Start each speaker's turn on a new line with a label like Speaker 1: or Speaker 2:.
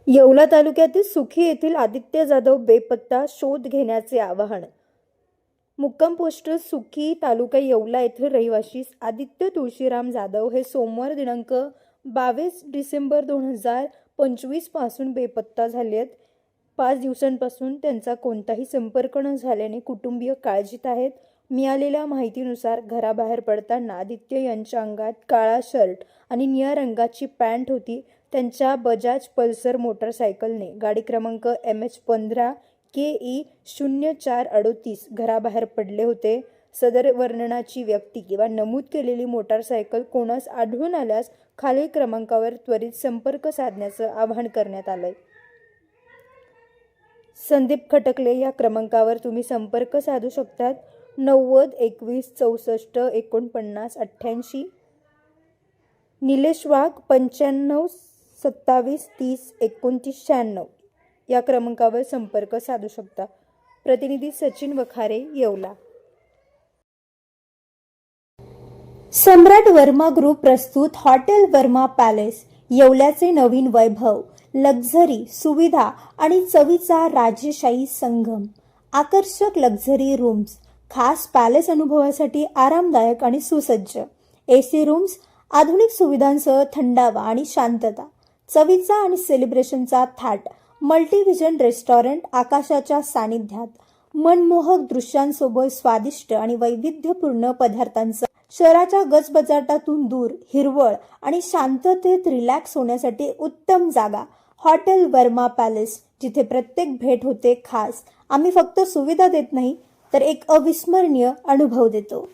Speaker 1: येवला तालुक्यातील सुखी येथील आदित्य जाधव बेपत्ता, शोध घेण्याचे आवाहन। मुक्काम पोस्ट सुखी, तालुका येवला येथील रहिवासी आदित्य तुळशीराम जाधव हे सोमवार दिनांक 22 डिसेंबर 2025 पासून बेपत्ता झाले आहेत। 5 दिवसांपासून त्यांचा कोणताही संपर्क न झाल्याने कुटुंबीय काळजीत आहेत। मिळालेल्या माहितीनुसार घराबाहेर पडताना आदित्य यांच्या अंगात काळा शर्ट आणि निळ्या रंगाची पॅन्ट होती। त्यांच्या बजाज पल्सर मोटरसायकलने गाडी क्रमांक MH15 KE 0438 घराबाहेर पडले होते। सदर वर्णनाची व्यक्ती किंवा नमूद केलेली मोटारसायकल कोणास आढळून आल्यास खालील क्रमांकावर त्वरित संपर्क साधण्याचं आवाहन करण्यात आलंय। संदीप खटकले या क्रमांकावर तुम्ही संपर्क साधू शकतात। 90 21 64 49 88। निलेश वाघ 95 27 30 29 96 या क्रमांकावर संपर्क साधू शकता। प्रतिनिधी सचिन वखारे, येवला। सम्राट वर्मा ग्रुप प्रस्तुत हॉटेल वर्मा पॅलेस, येवल्याचे नवीन वैभव, लक्झरी सुविधा आणि चवीचा राजेशाही संगम। आकर्षक लक्झरी रूम्स, खास पॅलेस अनुभवासाठी आरामदायक आणि सुसज्ज AC रूम्स, आधुनिक सुविधांसह थंडावा आणि शांतता, चवीचा आणि सेलिब्रेशनचा थाट, मल्टीव्हिजन रेस्टॉरंट आकाशाच्या सानिध्यात, मनमोहक दृश्यांसोबत स्वादिष्ट आणि वैविध्यपूर्ण पदार्थांचा, शहराच्या गजबजाटातून दूर, हिरवळ आणि शांततेत रिलॅक्स होण्यासाठी उत्तम जागा। हॉटेल वर्मा पॅलेस, जिथे प्रत्येक भेट होते खास। आम्ही फक्त सुविधा देत नाही तर एक अविस्मरणीय अनुभव देतो।